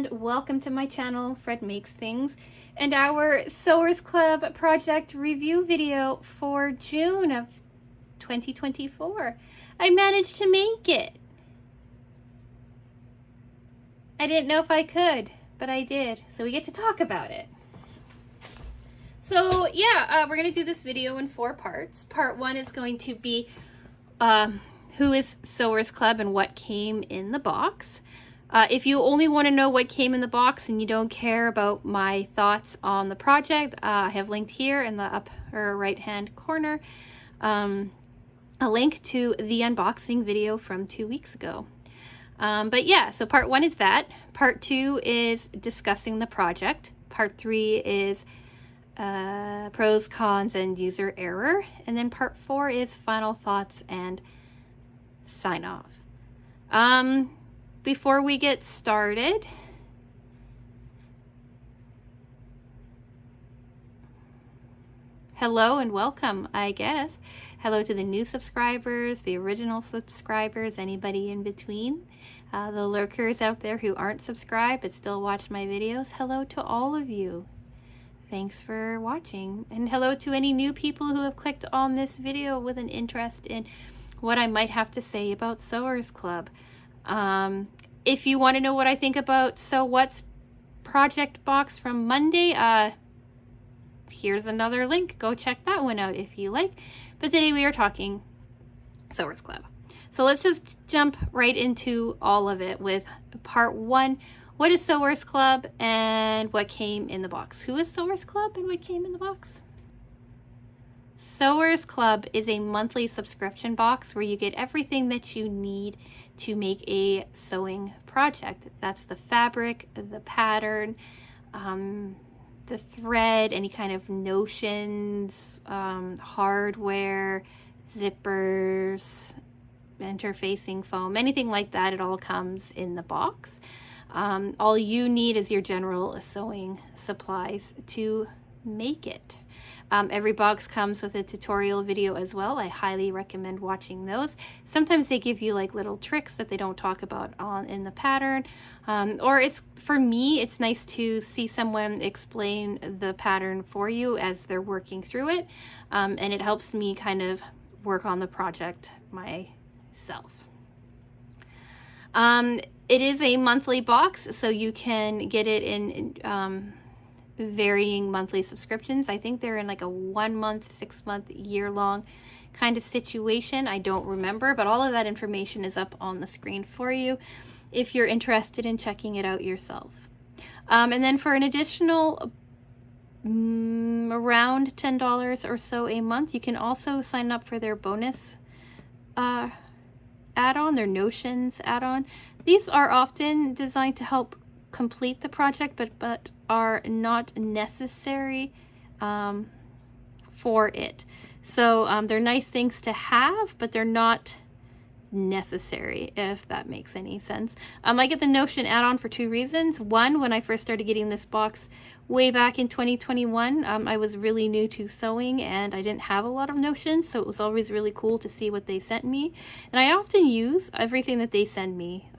and welcome to my channel, Fred Makes Things, and our Sewers Club project review video for June of 2024. I managed to make it. I didn't know if I could, but I did, so we get to talk about it. So yeah, we're going to do this video in 4 parts. Part 1 is going to be who is Sewers Club and what came in the box. If you only want to know what came in the box and you don't care about my thoughts on the project, I have linked here in the upper right hand corner a link to the unboxing video from 2 weeks ago. But yeah, so part 1 is that. Part 2 is discussing the project. Part 3 is pros, cons, and user error. And then part 4 is final thoughts and sign off. Before we get started, hello and welcome, I guess. Hello to the new subscribers, the original subscribers, anybody in between, the lurkers out there who aren't subscribed but still watch my videos. Hello to all of you. Thanks for watching. And hello to any new people who have clicked on this video with an interest in what I might have to say about Sewers Club. If you want to know what I think about So What's project box from Monday, here's another link. Go check that one out if you like. But today we are talking Sewers Club. So let's just jump right into all of it with part 1. What is Sewers Club and what came in the box? Who is Sewers Club and what came in the box? Sewers Club is a monthly subscription box where you get everything that you need to make a sewing project. That's the fabric, the pattern, the thread, any kind of notions, hardware, zippers, interfacing foam, anything like that. It all comes in the box. All you need is your general sewing supplies to make it. Every box comes with a tutorial video as well. I highly recommend watching those. Sometimes they give you like little tricks that they don't talk about in the pattern. Or for me, it's nice to see someone explain the pattern for you as they're working through it. And it helps me kind of work on the project myself. It is a monthly box, so you can get it in varying monthly subscriptions. I think they're in like a 1 month, 6 month, year-long kind of situation. I don't remember, but all of that information is up on the screen for you if you're interested in checking it out yourself. And then for an additional around $10 or so a month, you can also sign up for their bonus add-on, their Notions add-on. These are often designed to help complete the project, but are not necessary for it. So they're nice things to have, but they're not necessary, if that makes any sense. I get the Notion add-on for 2 reasons. One, when I first started getting this box way back in 2021, I was really new to sewing and I didn't have a lot of Notions, so it was always really cool to see what they sent me. And I often use everything that they send me.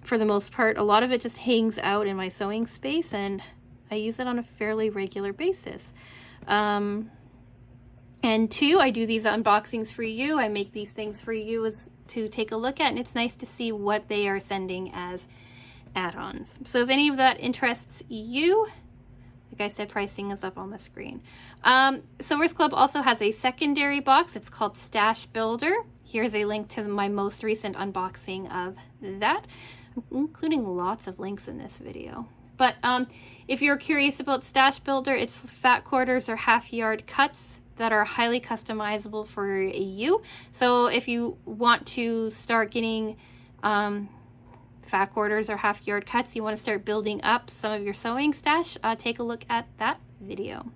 For the most part, a lot of it just hangs out in my sewing space and I use it on a fairly regular basis. And 2, I do these unboxings for you. I make these things for you to take a look at, and it's nice to see what they are sending as add-ons. So if any of that interests you, like I said, pricing is up on the screen. Sewers Club also has a secondary box. It's called Stash Builder. Here's a link to my most recent unboxing of that, including lots of links in this video. But if you're curious about Stash Builder, it's fat quarters or half-yard cuts that are highly customizable for you. So if you want to start getting fat quarters or half-yard cuts, you want to start building up some of your sewing stash, take a look at that video.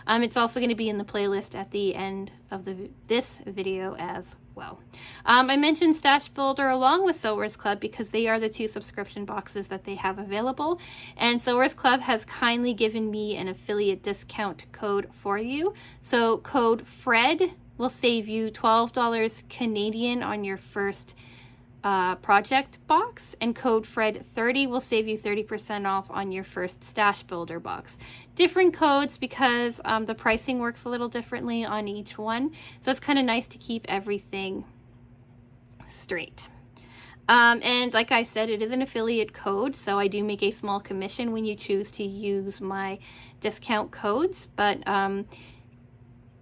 It's also going to be in the playlist at the end of this video as well. I mentioned Stash Builder along with Sewers Club because they are the 2 subscription boxes that they have available, and Sewers Club has kindly given me an affiliate discount code for you. So code FRED will save you $12 Canadian on your first project box, and code FRED30 will save you 30% off on your first stash builder box. Different codes because the pricing works a little differently on each one, so it's kind of nice to keep everything straight. And like I said, it is an affiliate code, so I do make a small commission when you choose to use my discount codes, but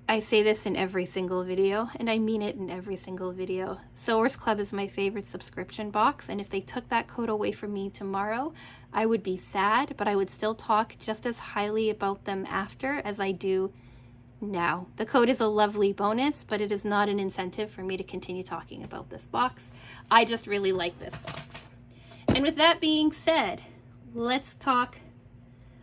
I say this in every single video, and I mean it in every single video. Sewers Club is my favorite subscription box, and if they took that code away from me tomorrow, I would be sad, but I would still talk just as highly about them after as I do now. The code is a lovely bonus, but it is not an incentive for me to continue talking about this box. I just really like this box. And with that being said, let's talk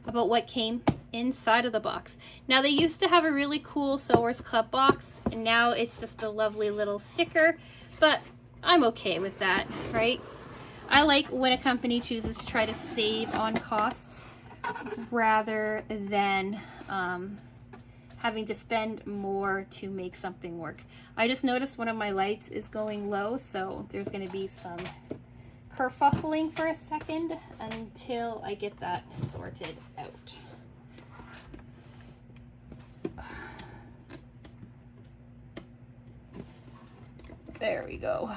about what came inside of the box. Now, they used to have a really cool Sewers Club box, and now it's just a lovely little sticker, but I'm okay with that, right? I like when a company chooses to try to save on costs rather than having to spend more to make something work. I just noticed one of my lights is going low, so there's going to be some kerfuffling for a second until I get that sorted out. There we go.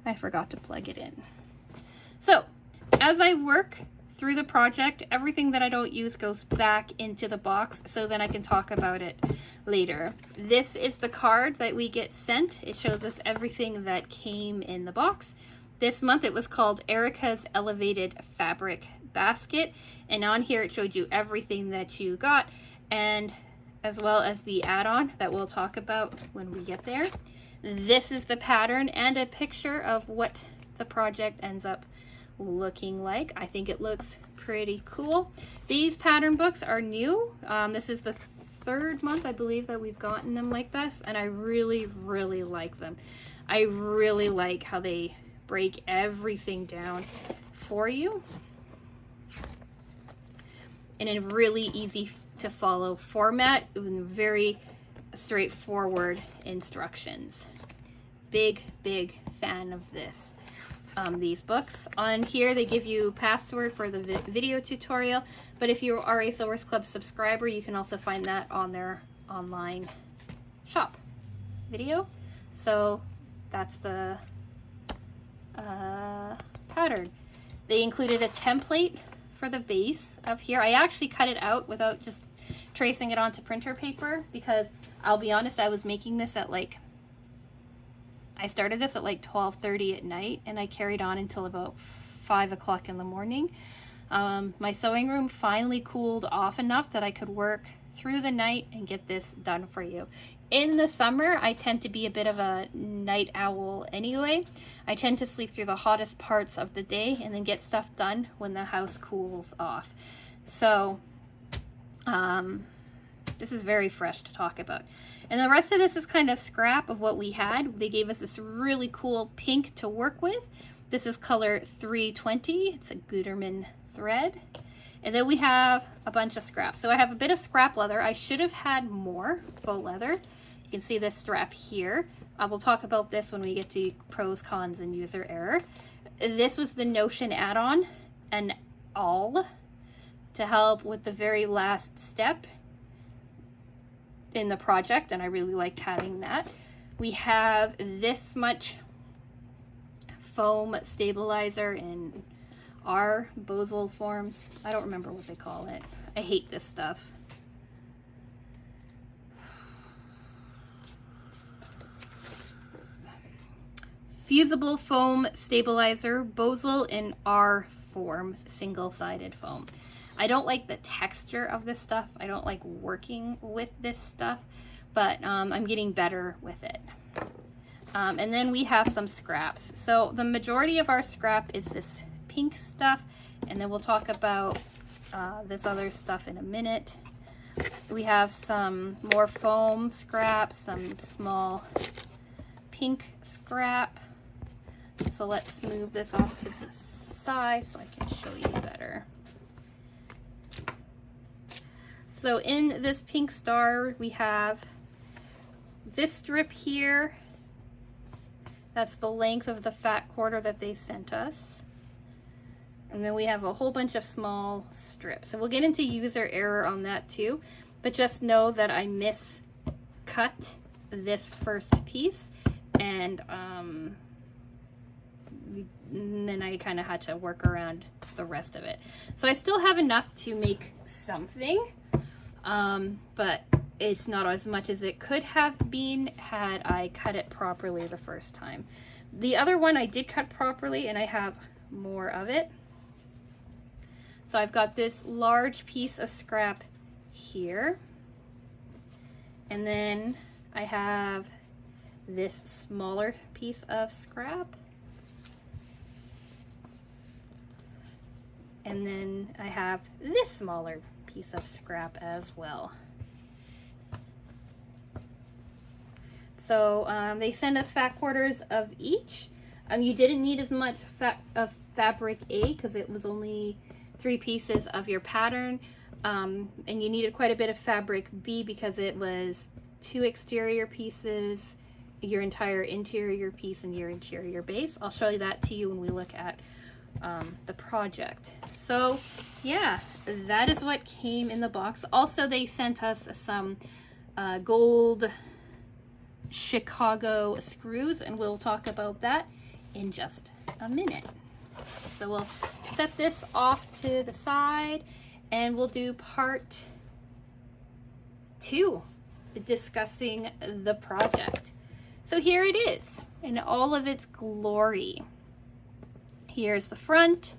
I forgot to plug it in. So, as I work through the project, everything that I don't use goes back into the box, so then I can talk about it later. This is the card that we get sent. It shows us everything that came in the box. This month it was called Erica's Elevated Fabric Basket, and on here it showed you everything that you got, and as well as the add-on that we'll talk about when we get there. This is the pattern and a picture of what the project ends up looking like. I think it looks pretty cool. These pattern books are new. This is the third month, I believe, that we've gotten them like this, and I really, really like them. I really like how they break everything down for you in a really easy to follow format, with very straightforward instructions. Big fan of this. These books. On here they give you password for the video tutorial, but if you are a Sewers Club subscriber, you can also find that on their online shop video. So that's the pattern. They included a template for the base of here. I actually cut it out without just tracing it onto printer paper, because I'll be honest, I was making this at I started this at 12:30 at night, and I carried on until about 5 o'clock in the morning. My sewing room finally cooled off enough that I could work through the night and get this done for you. In the summer, I tend to be a bit of a night owl anyway. I tend to sleep through the hottest parts of the day and then get stuff done when the house cools off. So, this is very fresh to talk about. And the rest of this is kind of scrap of what we had. They gave us this really cool pink to work with. This is color 320. It's a Gutermann thread. And then we have a bunch of scraps. So I have a bit of scrap leather. I should have had more faux leather. You can see this strap here. We'll talk about this when we get to pros, cons, and user error. This was the Notion add-on, an awl, to help with the very last step in the project, and I really liked having that. We have this much foam stabilizer in our Bosel forms. I don't remember what they call it. I hate this stuff. Fusible foam stabilizer, Bosel in R form, single-sided foam. I don't like the texture of this stuff. I don't like working with this stuff, but I'm getting better with it. And then we have some scraps. So the majority of our scrap is this pink stuff, and then we'll talk about this other stuff in a minute. We have some more foam scrap, some small pink scrap. So let's move this off to the side so I can show you better. So in this pink star, we have this strip here, That's the length of the fat quarter that they sent us. And then we have a whole bunch of small strips. So we'll get into user error on that too, but just know that I miscut this first piece, and then I kind of had to work around the rest of it. So I still have enough to make something, but it's not as much as it could have been had I cut it properly the first time. The other one I did cut properly, and I have more of it. So I've got this large piece of scrap here, and then I have this smaller piece of scrap, and then I have this smaller piece of scrap as well. So they send us fat quarters of each. You didn't need as much of fabric A because it was only 3 pieces of your pattern, and you needed quite a bit of fabric B because it was 2 exterior pieces, your entire interior piece, and your interior base. I'll show you that to you when we look at the project. So yeah, that is what came in the box. Also, they sent us some gold Chicago screws, and we'll talk about that in just a minute. So we'll set this off to the side, and we'll do part 2, discussing the project. So here it is in all of its glory. Here's the front,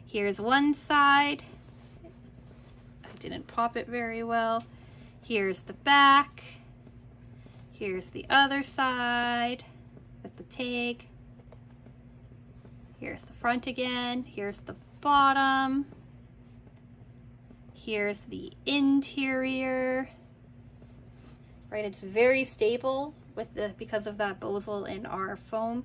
here's one side, I didn't pop it very well, here's the back, here's the other side with the tag, here's the front again, here's the bottom, here's the interior, right? It's very stable with because of that Bosal and our foam.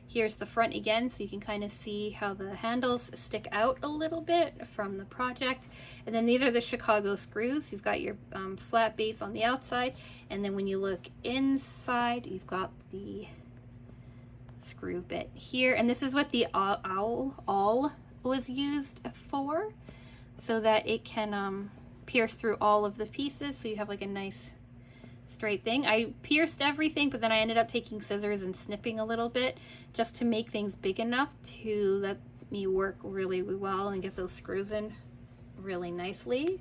Here's the front again, so you can kind of see how the handles stick out a little bit from the project. And then these are the Chicago screws. You've got your flat base on the outside, and then when you look inside, you've got the screw bit here. And this is what the awl was used for, so that it can pierce through all of the pieces, so you have like a nice straight thing. I pierced everything, but then I ended up taking scissors and snipping a little bit just to make things big enough to let me work really well and get those screws in really nicely.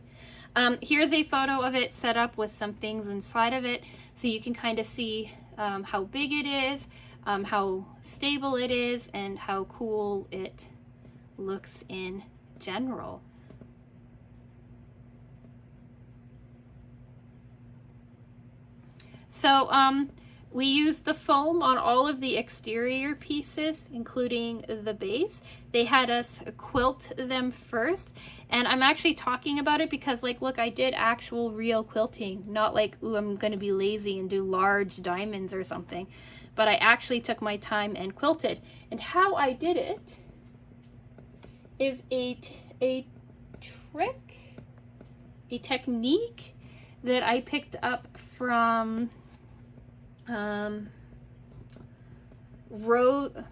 Here's a photo of it set up with some things inside of it, so you can kind of see how big it is, how stable it is, and how cool it looks in general. So we used the foam on all of the exterior pieces, including the base. They had us quilt them first, and I'm actually talking about it because, like, look, I did actual real quilting, not like, ooh, I'm gonna be lazy and do large diamonds or something, but I actually took my time and quilted. And how I did it is a technique that I picked up from I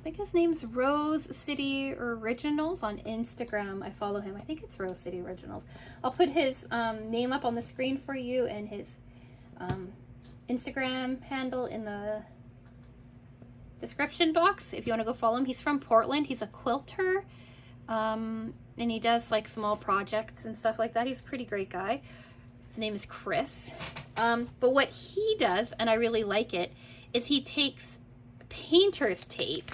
think his name's Rose City Originals on Instagram. I follow him. I think it's Rose City Originals. I'll put his name up on the screen for you, and his Instagram handle in the description box if you want to go follow him. He's from Portland. He's a quilter, and he does like small projects and stuff like that. He's a pretty great guy. His name is Chris. But what he does, and I really like it, is he takes painter's tape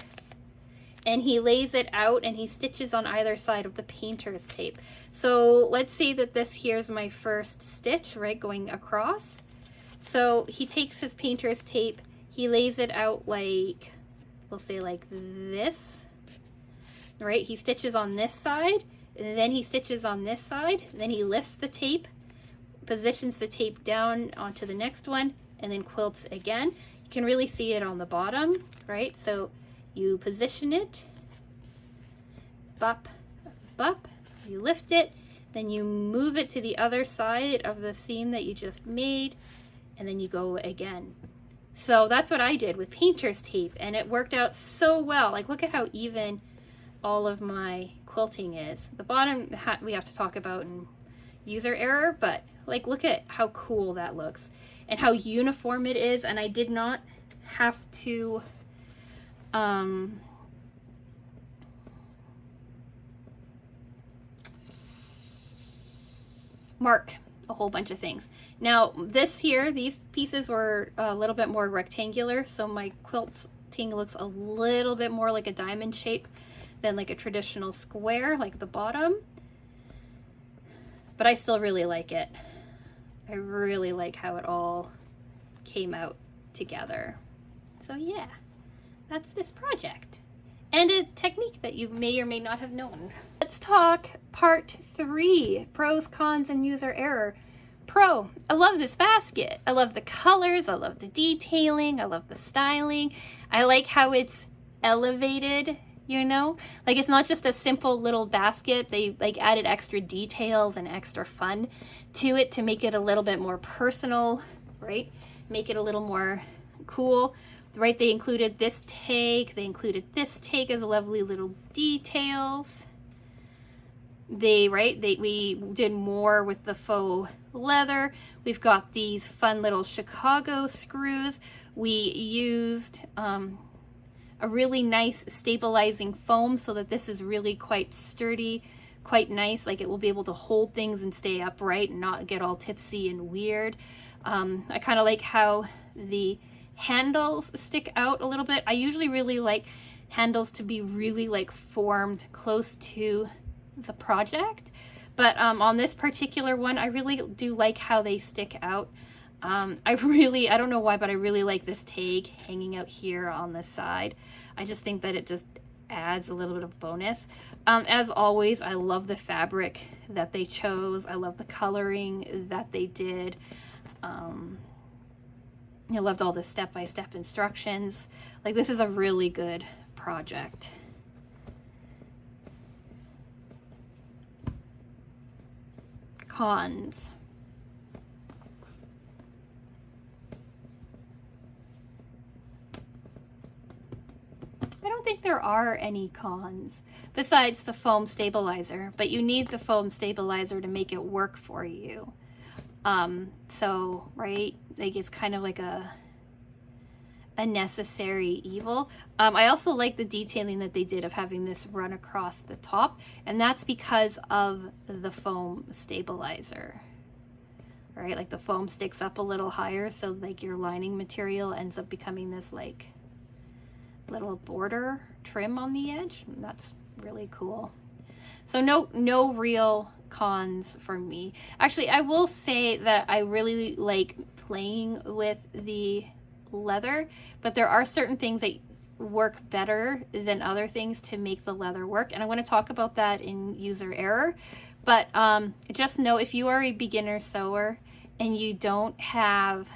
and he lays it out and he stitches on either side of the painter's tape. So let's say that this here's my first stitch, right, going across. So he takes his painter's tape, he lays it out like, we'll say like this, right? He stitches on this side, and then he stitches on this side, then he lifts the tape, positions the tape down onto the next one, and then quilts again. You can really see it on the bottom, right? So you position it, bop, bop, you lift it, then you move it to the other side of the seam that you just made, and then you go again. So that's what I did with painter's tape, and it worked out so well. Like, look at how even all of my quilting is. The bottom we have to talk about in user error, but like, look at how cool that looks and how uniform it is. And I did not have to mark a whole bunch of things. Now this here, these pieces were a little bit more rectangular, so my quilting looks a little bit more like a diamond shape than like a traditional square, like the bottom. But I still really like it. I really like how it all came out together. So yeah, that's this project. And a technique that you may or may not have known. Let's talk part 3, pros, cons, and user error. Pro, I love this basket. I love the colors, I love the detailing, I love the styling. I like how it's elevated, you know? Like, it's not just a simple little basket. They like added extra details and extra fun to it to make it a little bit more personal, right? Make it a little more cool. Right, they included this tag, as lovely little details. We did more with the faux leather. We've got these fun little Chicago screws. We used a really nice stabilizing foam so that this is really quite sturdy, quite nice. Like, it will be able to hold things and stay upright and not get all tipsy and weird. I kind of like how the handles stick out a little bit. I usually really like handles to be really like formed close to the project, but on this particular one, I really do like how they stick out. I don't know why, but I really like this tag hanging out here on the side. I just think that it just adds a little bit of bonus. As always, I love the fabric that they chose. I love the coloring that they did. I loved all the step-by-step instructions. Like, this is a really good project. Cons. I don't think there are any cons besides the foam stabilizer, but you need the foam stabilizer to make it work for you. So, right, like, it's kind of like a necessary evil. I also like the detailing that they did of having this run across the top, and that's because of the foam stabilizer. Right, like the foam sticks up a little higher, so like your lining material ends up becoming this like little border trim on the edge. And that's really cool. So no real cons for me. Actually, I will say that I really like playing with the leather, but there are certain things that work better than other things to make the leather work, and I want to talk about that in user error. But just know, if you are a beginner sewer and you don't have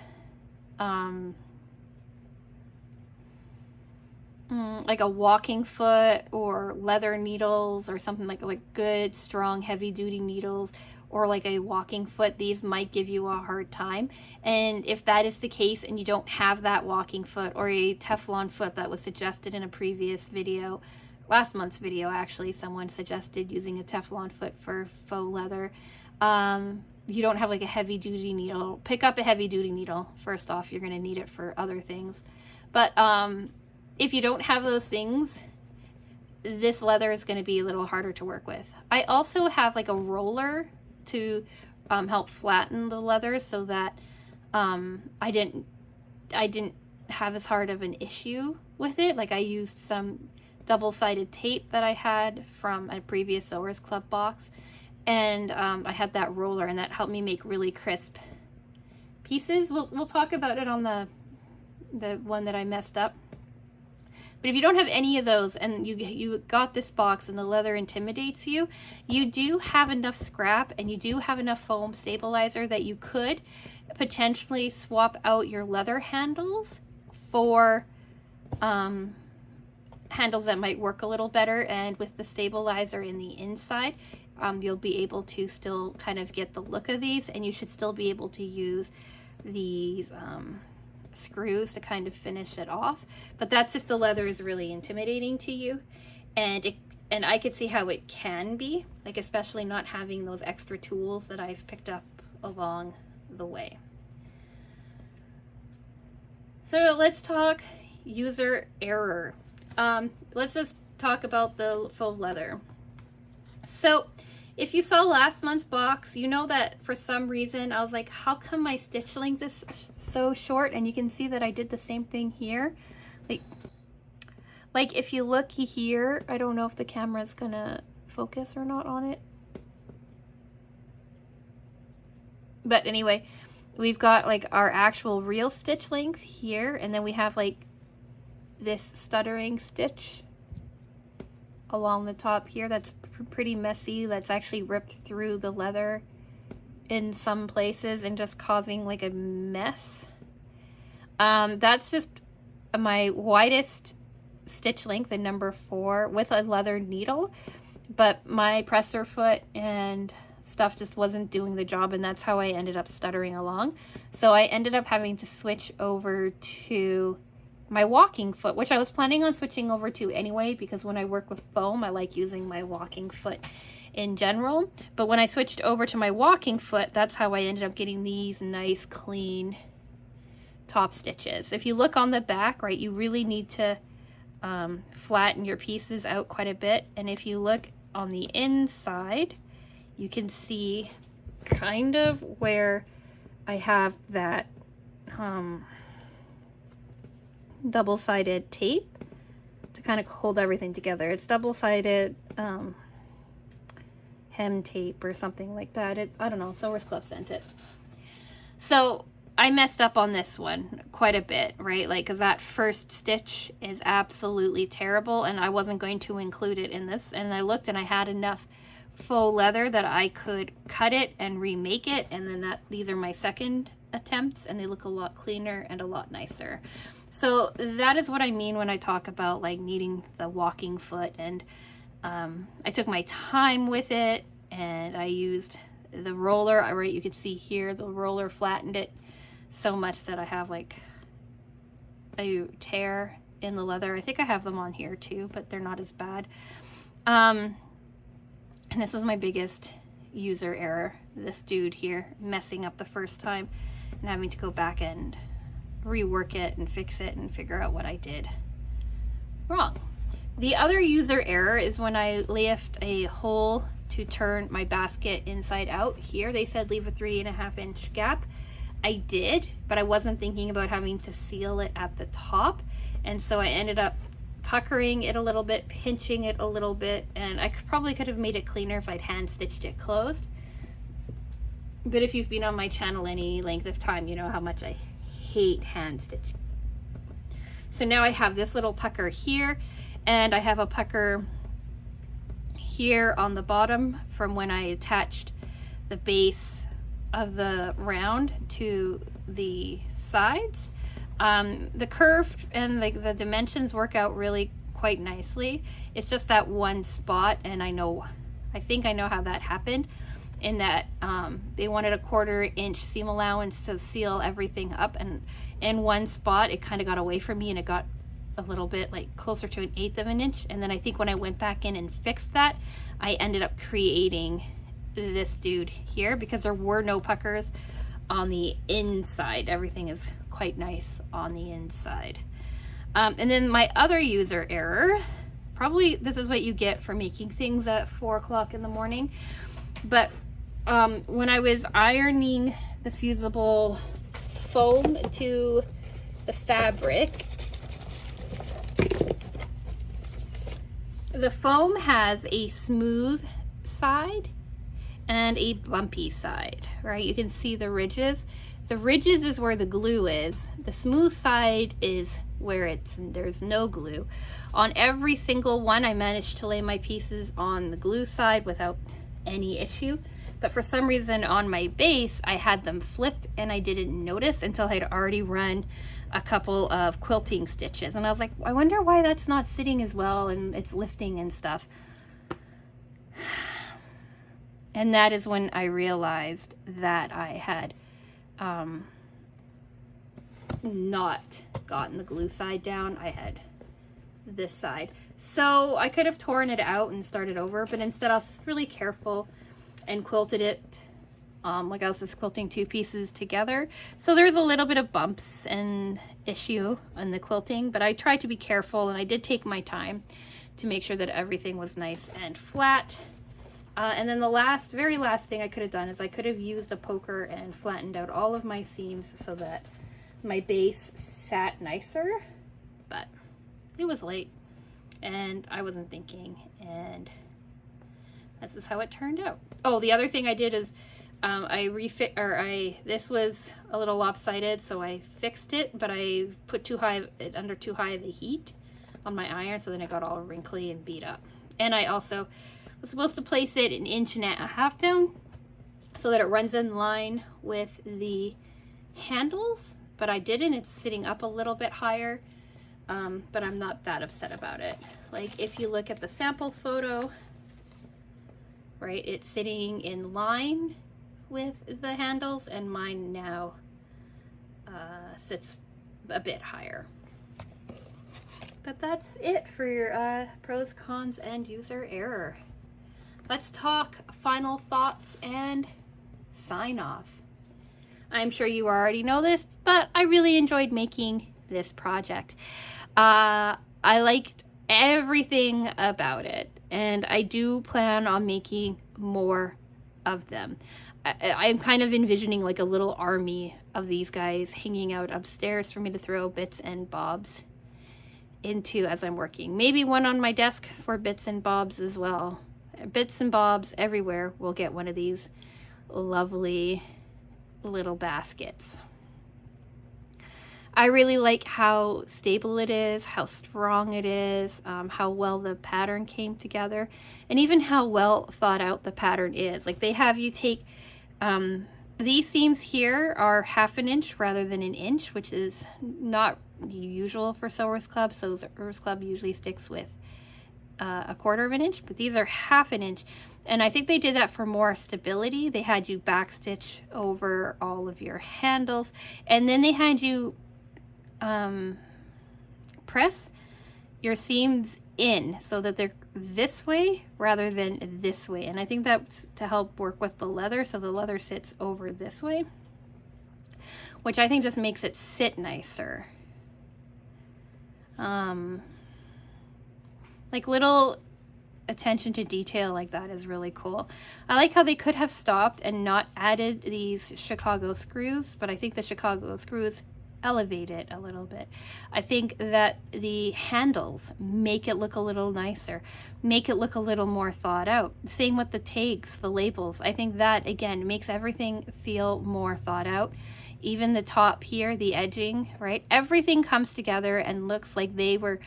like a walking foot or leather needles or something like good strong heavy duty needles, or like a walking foot, these might give you a hard time. And if that is the case and you don't have that walking foot or a Teflon foot that was suggested in a previous video, last month's video actually, someone suggested using a Teflon foot for faux leather. You don't have like a heavy duty needle, pick up a heavy duty needle. First off, you're going to need it for other things. But if you don't have those things, this leather is going to be a little harder to work with. I also have like a roller to help flatten the leather so that I didn't have as hard of an issue with it. Like, I used some double-sided tape that I had from a previous Sewers Club box, and I had that roller, and that helped me make really crisp pieces. We'll talk about it on the one that I messed up. But if you don't have any of those and you got this box and the leather intimidates you, you do have enough scrap and you do have enough foam stabilizer that you could potentially swap out your leather handles for handles that might work a little better. And with the stabilizer in the inside, you'll be able to still kind of get the look of these, and you should still be able to use these screws to kind of finish it off. But that's if the leather is really intimidating to you. And I could see how it can be, like especially not having those extra tools that I've picked up along the way. So let's talk user error. Let's just talk about the faux leather. So if you saw last month's box, you know that for some reason I was like, how come my stitch length is so short? And you can see that I did the same thing here. Like if you look here, I don't know if the camera's gonna focus or not on it. But anyway, we've got like our actual real stitch length here, and then we have like this stuttering stitch along the top here that's pretty messy, that's actually ripped through the leather in some places and just causing like a mess. That's just my widest stitch length, the number 4, with a leather needle, but my presser foot and stuff just wasn't doing the job, and that's how I ended up stuttering along. So I ended up having to switch over to my walking foot, which I was planning on switching over to anyway, because when I work with foam, I like using my walking foot in general. But when I switched over to my walking foot, that's how I ended up getting these nice clean top stitches. If you look on the back, right, you really need to flatten your pieces out quite a bit. And if you look on the inside, you can see kind of where I have that double-sided tape to kind of hold everything together. It's double-sided hem tape or something like that. I don't know, Sewers Club sent it. So I messed up on this one quite a bit, right? Like, because that first stitch is absolutely terrible, and I wasn't going to include it in this. And I looked, and I had enough faux leather that I could cut it and remake it, and then these are my second attempts, and they look a lot cleaner and a lot nicer. So that is what I mean when I talk about like needing the walking foot. And I took my time with it, and I used the roller. Right, you can see here the roller flattened it so much that I have like a tear in the leather. I think I have them on here too, but they're not as bad. And this was my biggest user error, this dude here messing up the first time and having to go back and rework it and fix it and figure out what I did wrong. The other user error is when I left a hole to turn my basket inside out. Here they said leave a 3.5 inch gap. I did, but I wasn't thinking about having to seal it at the top, and so I ended up puckering it a little bit, pinching it a little bit, and I probably could have made it cleaner if I'd hand stitched it closed. But if you've been on my channel any length of time, you know how much I hate hand stitching. So now I have this little pucker here, and I have a pucker here on the bottom from when I attached the base of the round to the sides. The curve and the dimensions work out really quite nicely. It's just that one spot, and I think I know how that happened, in that they wanted a 1/4 inch seam allowance to seal everything up, and in one spot it kind of got away from me, and it got a little bit like closer to 1/8 of an inch. And then I think when I went back in and fixed that, I ended up creating this dude here, because there were no puckers on the inside. Everything is quite nice on the inside. And then my other user error, probably this is what you get for making things at 4 o'clock in the morning, but when I was ironing the fusible foam to the fabric, the foam has a smooth side and a bumpy side, right? You can see the ridges. The ridges is where the glue is. The smooth side is where there's no glue. On every single one, I managed to lay my pieces on the glue side without any issue. But for some reason on my base, I had them flipped, and I didn't notice until I'd already run a couple of quilting stitches. And I was like, I wonder why that's not sitting as well and it's lifting and stuff. And that is when I realized that I had not gotten the glue side down. I had this side. So I could have torn it out and started over, but instead I was just really careful and quilted it like I was just quilting 2 pieces together. So there's a little bit of bumps and issue in the quilting, but I tried to be careful, and I did take my time to make sure that everything was nice and flat. And then the very last thing I could have done is I could have used a poker and flattened out all of my seams so that my base sat nicer, but it was late and I wasn't thinking, and this is how it turned out. Oh, the other thing I did is this was a little lopsided, so I fixed it, but I put under too high of a heat on my iron, so then it got all wrinkly and beat up. And I also was supposed to place it 1.5 inches down so that it runs in line with the handles, but I didn't. It's sitting up a little bit higher, but I'm not that upset about it. Like, if you look at the sample photo, right, it's sitting in line with the handles, and mine now sits a bit higher. But that's it for your pros, cons, and user error. Let's talk final thoughts and sign off. I'm sure you already know this, but I really enjoyed making this project. I liked everything about it, and I do plan on making more of them. I'm kind of envisioning like a little army of these guys hanging out upstairs for me to throw bits and bobs into as I'm working. Maybe one on my desk for bits and bobs as well. Bits and bobs everywhere. We'll get one of these lovely little baskets. I really like how stable it is, how strong it is, how well the pattern came together, and even how well thought out the pattern is. Like, they have you take these seams here are 1/2 inch rather than 1 inch, which is not usual for Sewers Club. Sewers Club usually sticks with 1/4 inch, but these are 1/2 inch, and I think they did that for more stability. They had you backstitch over all of your handles, and then they had you press your seams in so that they're this way rather than this way, and I think that's to help work with the leather, so the leather sits over this way, which I think just makes it sit nicer. Like, little attention to detail like that is really cool. I like how they could have stopped and not added these Chicago screws, but I think the Chicago screws elevate it a little bit. I think that the handles make it look a little nicer, make it look a little more thought out. Same with the tags, the labels. I think that, again, makes everything feel more thought out. Even the top here, the edging, right? Everything comes together and looks like they were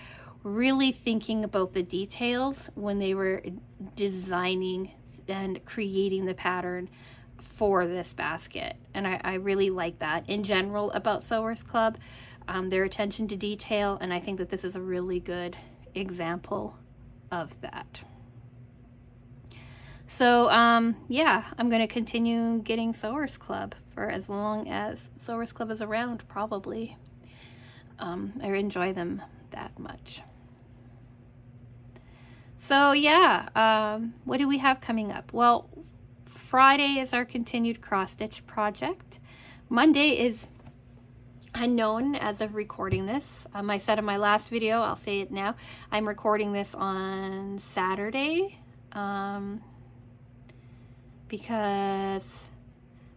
really thinking about the details when they were designing and creating the pattern for this basket, and I really like that in general about Sewers Club, their attention to detail, and I think that this is a really good example of that. So yeah, I'm going to continue getting Sewers Club for as long as Sewers Club is around, probably. I enjoy them that much. So yeah, what do we have coming up? Well, Friday is our continued cross stitch project. Monday is unknown as of recording this. I said in my last video, I'll say it now, I'm recording this on Saturday because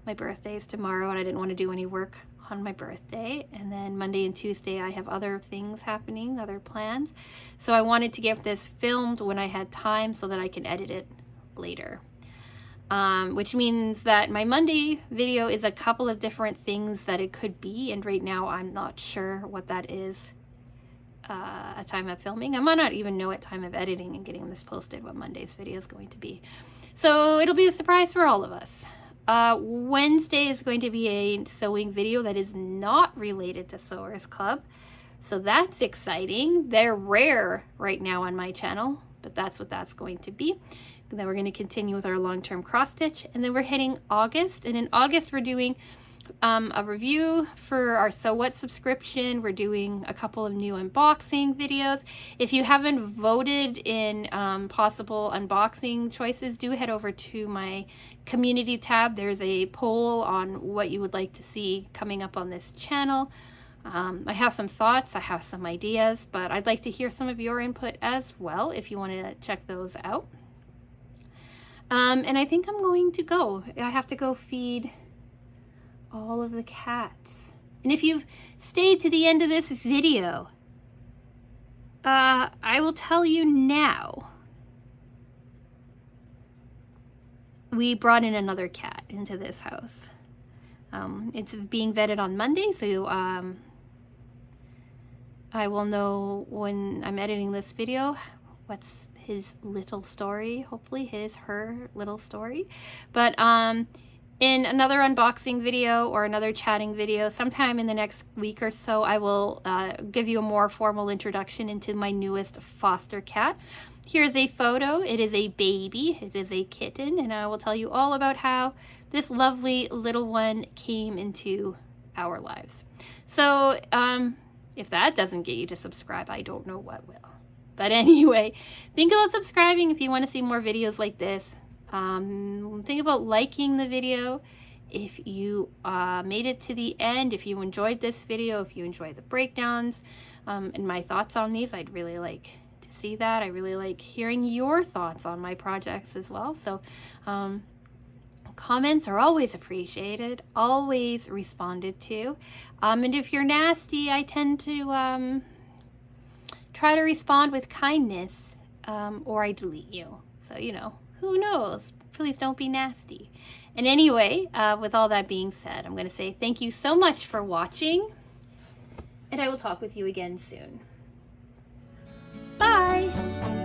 my birthday is tomorrow and I didn't want to do any work on my birthday, and then Monday and Tuesday I have other things happening, other plans, so I wanted to get this filmed when I had time so that I can edit it later. Which means that my Monday video is a couple of different things that it could be, and right now I'm not sure what that is at time of filming. I might not even know at time of editing and getting this posted what Monday's video is going to be. So it'll be a surprise for all of us. Wednesday is going to be a sewing video that is not related to Sewers Club, so that's exciting. They're rare right now on my channel, but that's what that's going to be. And then we're going to continue with our long-term cross stitch, and then we're hitting August, and in August we're doing a review for our So What subscription. We're doing a couple of new unboxing videos. If you haven't voted in possible unboxing choices, do head over to my community tab. There's a poll on what you would like to see coming up on this channel. I have some thoughts, I have some ideas, but I'd like to hear some of your input as well if you wanted to check those out. And I think I'm going to go. I have to go feed all of the cats. And if you've stayed to the end of this video, I will tell you now. We brought in another cat into this house. It's being vetted on Monday, so I will know when I'm editing this video what's his little story. Hopefully her little story. But in another unboxing video or another chatting video, sometime in the next week or so, I will give you a more formal introduction into my newest foster cat. Here's a photo. It is a baby. It is a kitten, and I will tell you all about how this lovely little one came into our lives. So if that doesn't get you to subscribe, I don't know what will. But anyway, think about subscribing if you want to see more videos like this. Think about liking the video if you made it to the end, if you enjoyed this video, if you enjoyed the breakdowns and my thoughts on these. I'd really like to see that. I really like hearing your thoughts on my projects as well. So comments are always appreciated, always responded to. And if you're nasty, I tend to try to respond with kindness, or I delete you. So, you know, who knows? Please don't be nasty. And anyway, with all that being said, I'm going to say thank you so much for watching, and I will talk with you again soon. Bye!